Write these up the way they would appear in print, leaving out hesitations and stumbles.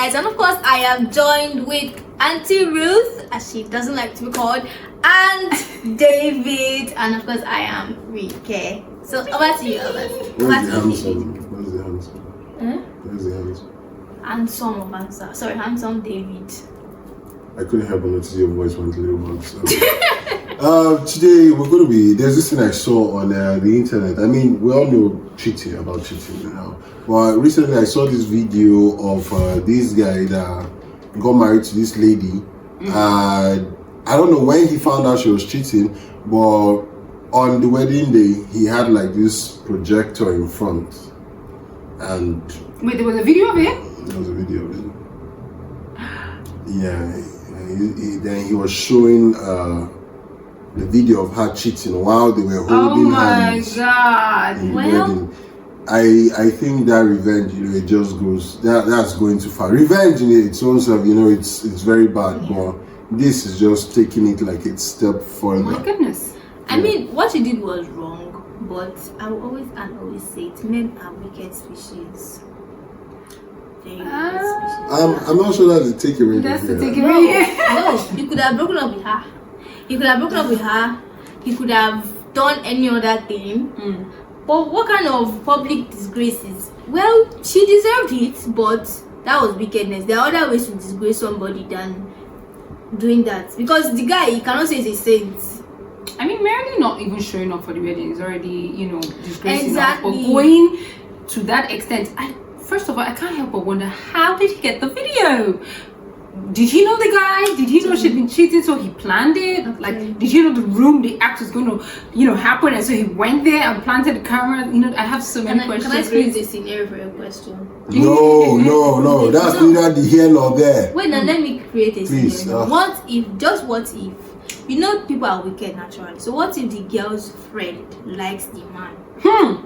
guys, and of course I am joined with Auntie Ruth, as she doesn't like to be called, and David, and of course I am Rike. So over to you, Albert. Where's the handsome? Where's the handsome? Handsome of answer. Sorry, handsome David. I couldn't help but notice your voice went a little bit. So. Today we're going to be, there's this thing I saw on the internet. I mean, we all know about cheating now. But recently I saw this video of this guy that got married to this lady. I don't know when he found out she was cheating, but on the wedding day, he had like this projector in front. And wait, there was a video of it? There was a video of it. Yeah. Then he was showing the video of her cheating while they were holding hands. Oh my God! Well, I think that revenge, it just goes that's going too far. Revenge in its own self, it's very bad, but this is just taking it like a step further. Oh my goodness! I mean, what he did was wrong, but I will always say it: men are wicked species. I'm not sure that's the takeaway. That's the takeaway. No, you could have broken up with her. He could have broken up with her. He could have done any other thing. But what kind of public disgraces? Well, she deserved it, but that was wickedness. There are other ways to disgrace somebody than doing that. Because the guy, he cannot say he's a saint. I mean, merely not even showing up for the wedding is already, disgracing. Exactly. But going to that extent, first of all, I can't help but wonder, how did he get the video? Did he know the guy? Did he know she'd been cheating, so he planned it? Okay. Like, did he know the room the act was going to, happen, and so he went there and planted the camera? I have so many questions. Can I explain the scenario for your question? No, that's neither the here nor there. Wait, now let me create a scenario. What if, people are wicked naturally. So what if the girl's friend likes the man?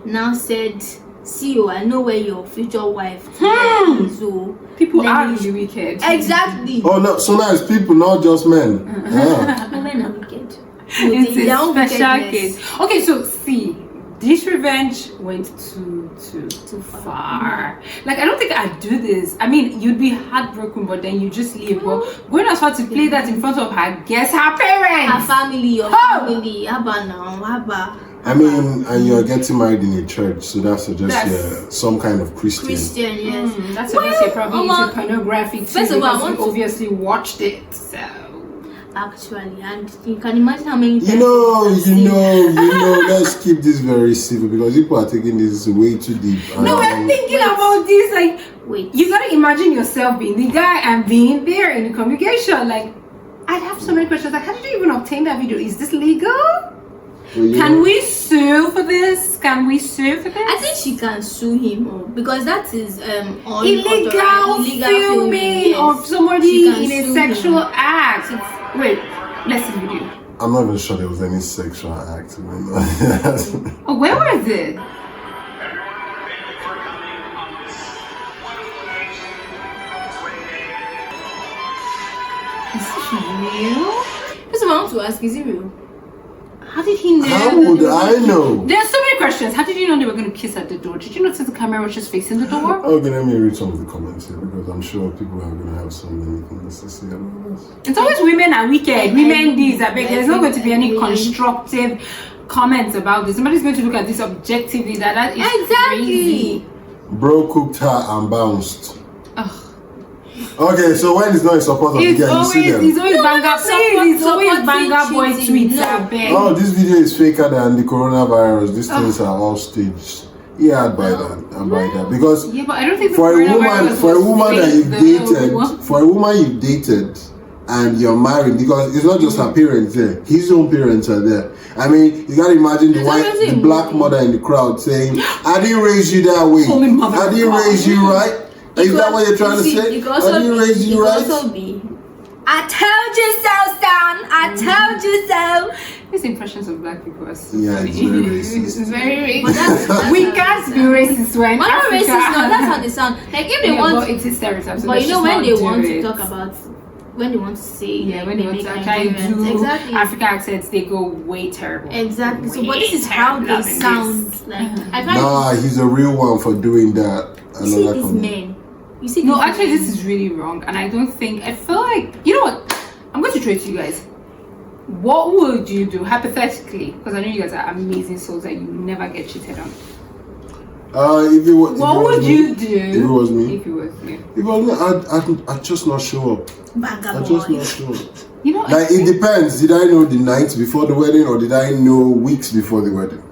Now said, see you, I know where your future wife is. So people are really wicked. Exactly. Oh no, so now it's people, not just men. Men are wicked. It's a special case. Okay, so see, this revenge went too far. Like, I don't think I'd do this. I mean, you'd be heartbroken, but then you just leave. But going as far to play that in front of her parents, her family, your family, Abba now, Abba. I mean, and you're getting married in a church, so that's some kind of Christian. Christian, yes. That suggests you're probably into pornography too. First of all, you obviously watched it, so. Actually, and you can imagine how many times. Let's keep this very civil because people are taking this way too deep. No, we're thinking about this. Like, wait, you gotta imagine yourself being the guy and being there in the congregation. Like, I'd have so many questions. Like, how did you even obtain that video? Is this legal? Can we sue for this? I think she can sue him because that is illegal filming yes. of somebody in a sexual act. Wait, let's see the video. I'm not even sure there was any sexual act. Oh, where was it? Is this real? First of all, I want to ask, is it real? How did he know? How would I know? There are so many questions. How did you know they were going to kiss at the door? Did you notice the camera was just facing the door? Okay, let me read some of the comments here because I'm sure people are going to have so many things to say about this. It's always women are wicked. Women these. I beg. There's not going to be any constructive comments about this. Somebody's going to look at this objectively. That is crazy. Bro cooked her and bounced. Ugh. Okay, so when it's not in support of the guy, you see them. It's always banger boy tweets. Oh, this video is faker than the coronavirus. These things are all staged. Yeah, I'd buy that. Because but I don't think for a woman you've dated and you're married, because it's not just her parents there, his own parents are there. I mean, you gotta imagine the black mother in the crowd saying, I didn't raise you that way. I didn't raise you right. Is that what you're trying to say? I didn't raise you right. I told you so, son. I told you so. These impressions of black people are so funny. It's very racist. It's very racist. We can't be racist when we're not racist. No, that's how they sound. Like if they want, it is stereotypes. But when they want to talk about, when they want to say, when they want to try to do African accents, they go way terrible. Exactly. So, but this is how they sound. Like he's a real one for doing that. See these men. You see, No, actually, this is really wrong, and I feel like, you know what? I'm going to throw it to you guys. What would you do hypothetically? Because I know you guys are amazing souls that you never get cheated on. What would you do if it was me? If it was me, If it was me, I'd just not show up. I'd just not show up. you know, Like, it depends. Did I know the night before the wedding, or did I know weeks before the wedding?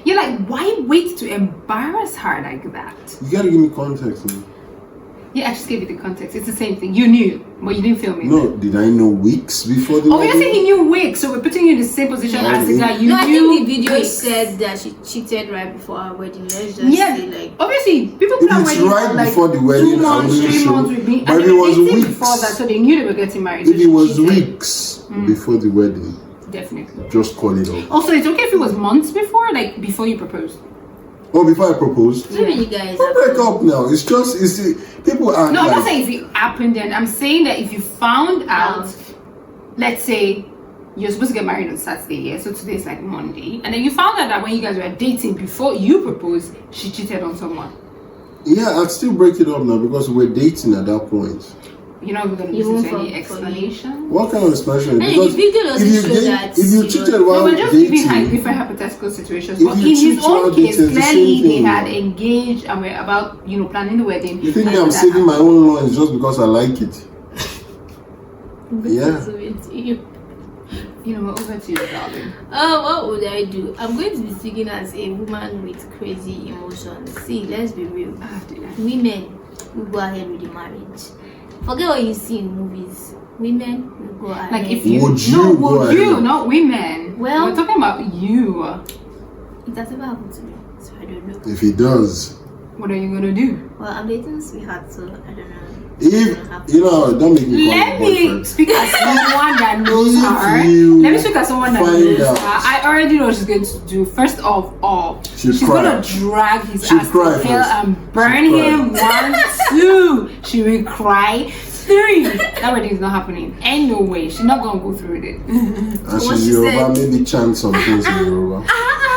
you're like, why wait to embarrass her like that? You gotta give me context, man. Yeah, I just gave you the context. It's the same thing. You knew, but you didn't film it. No, did I know weeks before the wedding? Obviously, he knew weeks, so we're putting you in the same position as the guy. You no, I knew think the video weeks. said that she cheated right before our wedding. Let's just Yeah, say like. obviously, people If plan it's weddings right for, like, before the wedding, 2 months, I wouldn't 3 show. months with me. But And if they it was dated weeks, before that, so they knew they were getting married. if so it was she cheated. weeks before the wedding, Definitely. just call it off. Also, it's okay if it was months before, like before you proposed. Oh, before I proposed? So many guys. Don't break up now. It's just, people act No, I'm not like, saying if it happened then. I'm saying that if you found out, let's say you're supposed to get married on Saturday, yeah, so today's like Monday, and then you found out that when you guys were dating before you proposed, she cheated on someone. yeah, I'd still break it up now because we're dating at that point. You're not going to You listen to won't any for me. explanation. What kind of explanation? Hey, Because the video doesn't if you show that if you she cheated was- No, while we're just giving dating, different hypothetical situations. If But you in cheat his own while case, dating, it's the clearly same they thing. had engaged and were about, planning the wedding. you think and me I'm that saving my happened. own loins just because I like it? Yeah. You know, over to you, darling. What would I do? I'm going to be speaking as a woman with crazy emotions. See, let's be real. Ah, dear. Women will go ahead with the marriage. Forget what you see in movies. Women will go ahead. Like if you Would you no, go would you, ahead? not women. Well- we're talking about you. It has never happened to me, so I don't know. If he does, What are you gonna do? Well, I'm dating a sweetheart, so I don't know. if don't make me call Let my me boyfriend. speak as someone that knows If her. you Let me speak as someone that find knows out. her. I already know what she's going to do. First of all, She'll she's cry. gonna drag his She'll ass cry to hell first. and burn She'll him. 1, 2. She will cry. 3. That wedding is not happening. Ain't no way. She's not gonna go through with it. And What she's she Yoruba, said. maybe chant some things in Yoruba.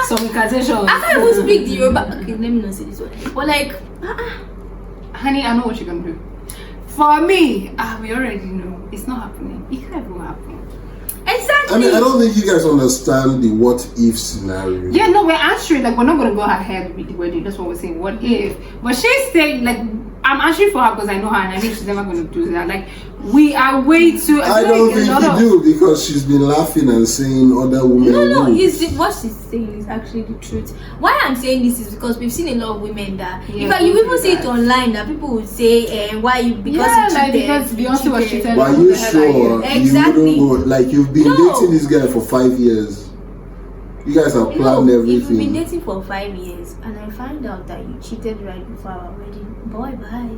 Some incantations. I can't even speak the Yoruba. Okay, let me not say this one. But like, Honey, I know what you're gonna do. For me, we already know it's not happening. It can't even happen. exactly. I mean, I don't think you guys understand the what if scenario. Yeah, no, we're answering like we're not gonna go ahead with the wedding. That's what we're saying. What if? But she's saying like I'm answering for her because I know her and I think she's never gonna do that. Like we are way too. I feel don't like a think lot you of- do because she's been laughing and saying other women. No, rude. what she's saying is actually the truth. Why I'm saying this is because we've seen a lot of women that, Yeah, in fact, you go even through see it that. online that people would say, why you because Yeah, you like cheated. because you Beyonce was cheated. But are Who you the hell are sure Exactly. you wouldn't go? Like you've been No. dating this guy for 5 years. You guys have You planned know, if you've been everything. dating for 5 years and I find out that you cheated right before our wedding, boy, bye.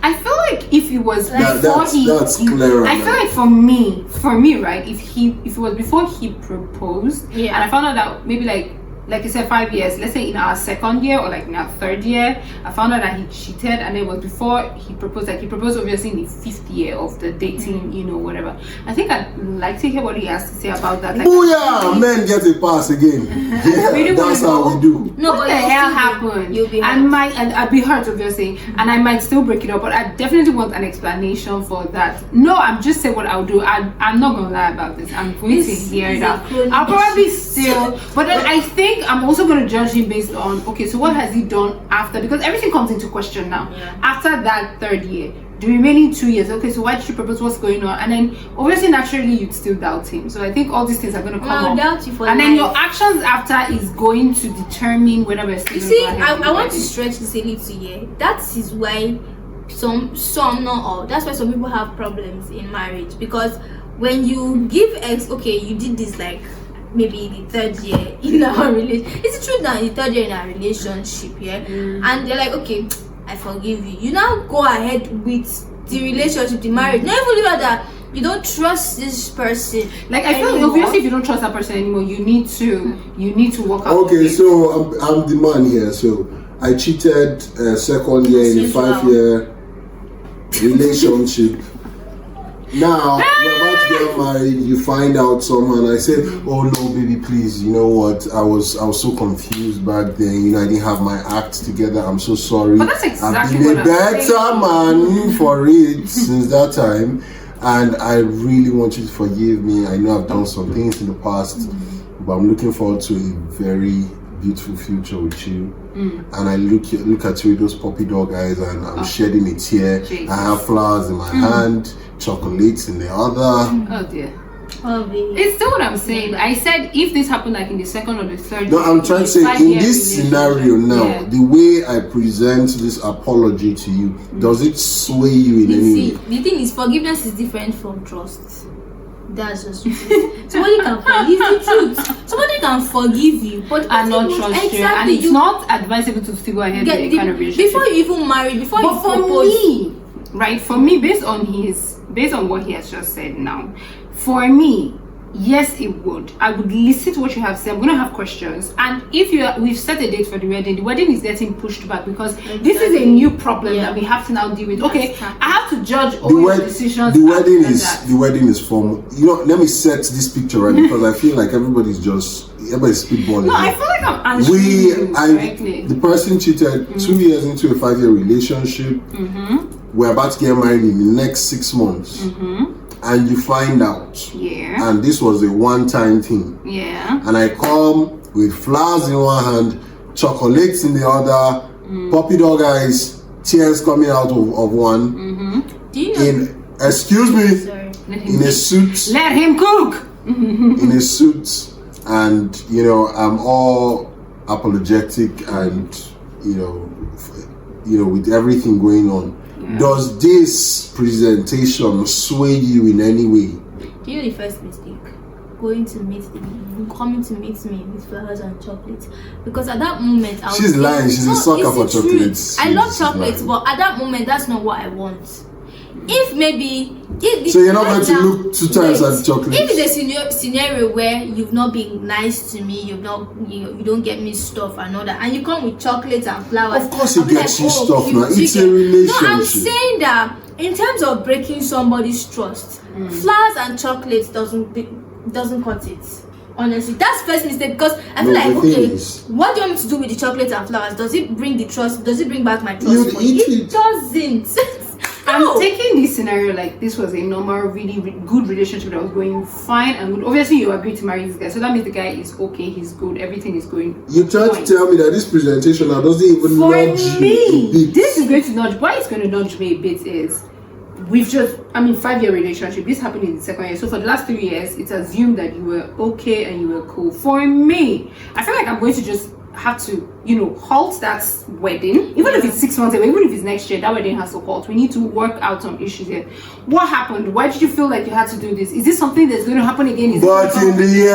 I feel like if it was That- before that's clearer I now. feel like for me, right? If it was before he proposed, Yeah. and I found out that maybe like you said 5 years, let's say in our 2nd year or like in our 3rd year, I found out that he cheated, and it was before he proposed. Like he proposed obviously in the 5th year of the dating, whatever. I think I'd like to hear what he has to say about that. Like, Booyah! Men get a pass again. Yeah, really that's wanna how know. we do. No, what but the you'll hell still be- happened? You'll be and hurt. I'd be hurt obviously, and I might still break it up, but I definitely want an explanation for that. No, I'm just saying what I'll do. I'm not gonna lie about this. I'm going This to hear is it a out. chronic I'll probably issue. still, but then I think I'm also gonna judge him based on okay, so what has he done after? Because everything comes into question now. Yeah. After that 3rd year, the remaining 2 years, okay, so why did you propose? What's going on? And then obviously naturally you'd still doubt him. So I think all these things are gonna come I'll up. doubt you for And then your life. actions after is going to determine whether we're still You gonna see, go ahead with I the want to wedding. stretch this a little here. That is why some not all. That's why some people have problems in marriage, because when you give okay, you did this like maybe the 3rd year in our relationship. It's the truth that the 3rd year in our relationship, yeah, and they're like, okay, I forgive you. You now go ahead with the relationship, the marriage. Not even look at that. You don't trust this person. Like I feel like anymore. obviously if you don't trust that person anymore, you need to work out. Okay, with it. so I'm the man here. So I cheated 2nd year in a Since wow. 5-year relationship. Now we're about to get married. You find out somehow, and I said, "Oh no, baby, please. You know what? I was so confused back then. You know, I didn't have my act together. I'm so sorry. But that's exactly I've been what a I'm better saying. man for it since that time, and I really want you to forgive me. I know I've done some things in the past, but I'm looking forward to a very beautiful future with you." And I look at you with those puppy dog eyes, and I'm shedding a tear. Jesus. I have flowers in my hand, chocolates in the other. Oh dear. Oh, baby. It's still what I'm saying. I said if this happened like in the second or the third. No, I'm trying to say, in 5-year this relationship, scenario now, yeah. the way I present this apology to you, does it sway you in You any see, way? the thing is, forgiveness is different from trust. That's just true. Somebody can forgive the truth. Somebody can forgive you, but And not you- trust you. And exactly, it's not advisable to still go ahead with a kind of relationship. before you even marry, before But you for propose. me, right, for me, based on what he has just said now, for me, yes, it would. I would listen to what you have said. I'm gonna have questions, and if we've set a date for the wedding is getting pushed back because this is a Exactly. new problem Yeah. that we have to now deal with. Okay, Exactly. I have to judge all The, your wed- decisions. the wedding after is that. the wedding is from. You know, let me set this picture right because I feel like everybody's spitballing. No, I here. feel like I'm answering you correctly. The person cheated 2 years into a 5-year relationship. We're about to get married in the next 6 months, and you find out, Yeah, and this was a one-time thing. yeah. And I come with flowers in one hand, chocolates in the other, puppy dog eyes, tears coming out of one. Do you know? Excuse me, Sorry. in a suit, Let him cook. in a suit, and you know I'm all apologetic, and you know, with everything going on. Yeah. Does this presentation sway you in any way? Do you know the first mistake? Coming to meet me with flowers and chocolates. Because at that moment, I was She's lying. She's a sucker it's for the truth. chocolates. I love She's chocolates, lying. but at that moment, that's not what I want. If maybe, So you're not going to look 2 times at chocolates? If it's a scenario where you've not been nice to me, you don't get me stuff and all that, and you come with chocolates and flowers. Of course I'll he be gets you stuff cute. now. It's You a get- relationship. No, I'm saying that in terms of breaking somebody's trust, flowers and chocolates doesn't cut it. Honestly, that's first mistake because I feel No, like, the thing okay, is- what do you want me to do with the chocolates and flowers? Does it bring the trust? Does it bring back my trust? You'd for you? eat It it. doesn't. No. I'm taking this scenario like this was a normal, really good relationship that was going fine and good. Obviously, you agreed to marry this guy, so that means the guy is okay, he's good, everything is going. You tried to fine. tell me that this presentation now doesn't even For nudge you a me, bit. this is going to nudge. Why it's going to nudge me a bit is we've just, 5-year relationship. This happened in the second year, so for the last 3 years, it's assumed that you were okay and you were cool. For me, I feel like I'm going to just have to, halt that wedding, even if it's 6 months away, even if it's next year, that wedding has to halt. We need to work out some issues here. What happened? Why did you feel like you had to do this? Is this something that's going to happen again? Is But it in the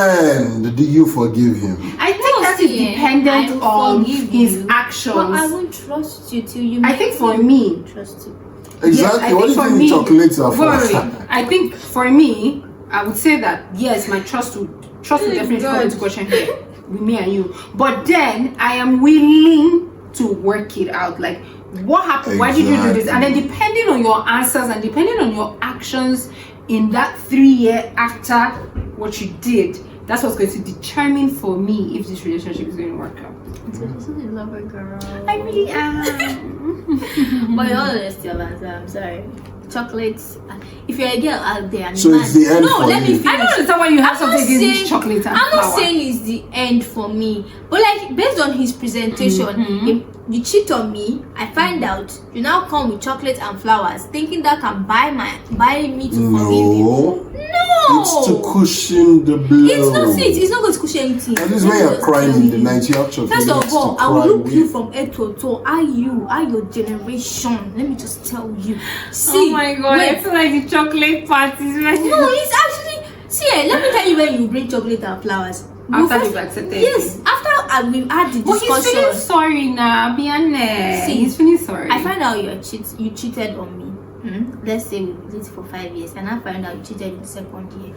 end, do you forgive him? I think No, that is see, dependent I will on forgive his you, actions. But I won't trust you till you. I make think for me, trust you. Exactly. Yes, What do you think the chocolates are for? Worry. I think for me, I would say that yes, my trust would definitely come into question here with me and you. But then I am willing to work it out. Like, what happened? Why did you do this? And then depending on your answers and depending on your actions in that 3 year after what you did, that's what's going to determine for me if this relationship is going to work out. So this is a lover girl. I really am. But in all honesty, I'm sorry. Chocolates. If you're a girl out there, and So man, it's the end no, for let you. me finish. I don't understand why you have I'm something not against saying- this chocolate and I'm not flour. saying it's the end for me, but like based on his presentation, if you cheat on me, I find out you now come with chocolate and flowers, thinking that can buy me to forgive you. No. No, It's to cushion the blow. It's not it. It's not going to cushion anything. And this is when you're crying in the night, you have chocolate. First of all, I will cry look with. you from head to toe. Are your generation? Let me just tell you. See, Oh my god, wait. I feel like the chocolate part is very. No, it's actually let me tell you when you bring chocolate and flowers. After You you've accepted Yes, after we've had the But he's feeling discussion. sorry now, be honest. See, He's feeling sorry. I find out you cheated on me. Let's say we did it for 5 years, and I find out you cheated in the second year.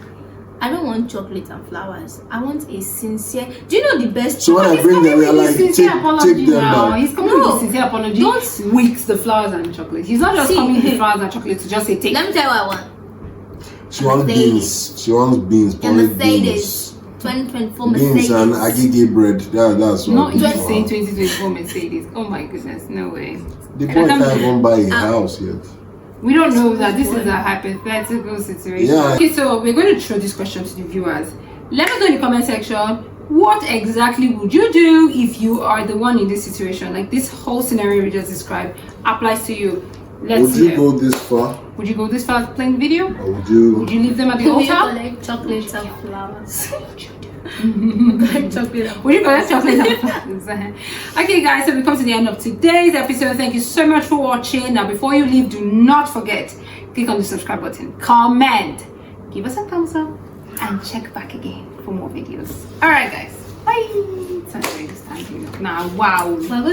I don't want chocolate and flowers. I want a sincere. Do you know the best? So when I He's bring them, coming we're with like, sincere take apology them now. back. He's coming No, with a sincere apology. don't- With the flowers and chocolate. He's not just See, coming with flowers and chocolate to just say take. Let me tell you what I want. She wants beans. She wants beans. A Porridge Mercedes. beans. 2024 Beans Mercedes. and agege bread. That's what. Not it's even for. saying 2024 Mercedes. Oh my goodness, no way. The boy can't even buy a house yet. We don't know that this is a hypothetical situation. Yeah. Okay, so we're going to throw this question to the viewers. Let us know in the comment section, what exactly would you do if you are the one in this situation? Like this whole scenario we just described applies to you. Let's Would you know. go this far? Would you go this far playing the video? Or would you? Would you leave them at the Will you altar? collect chocolates and flowers? Chocolate. Would you collect chocolate and flowers? Okay guys, so we come to the end of today's episode. Thank you so much for watching. Now before you leave, do not forget, click on the subscribe button, comment, give us a thumbs up, and check back again for more videos. Alright guys, bye. Sorry, this time. Now, wow. Well,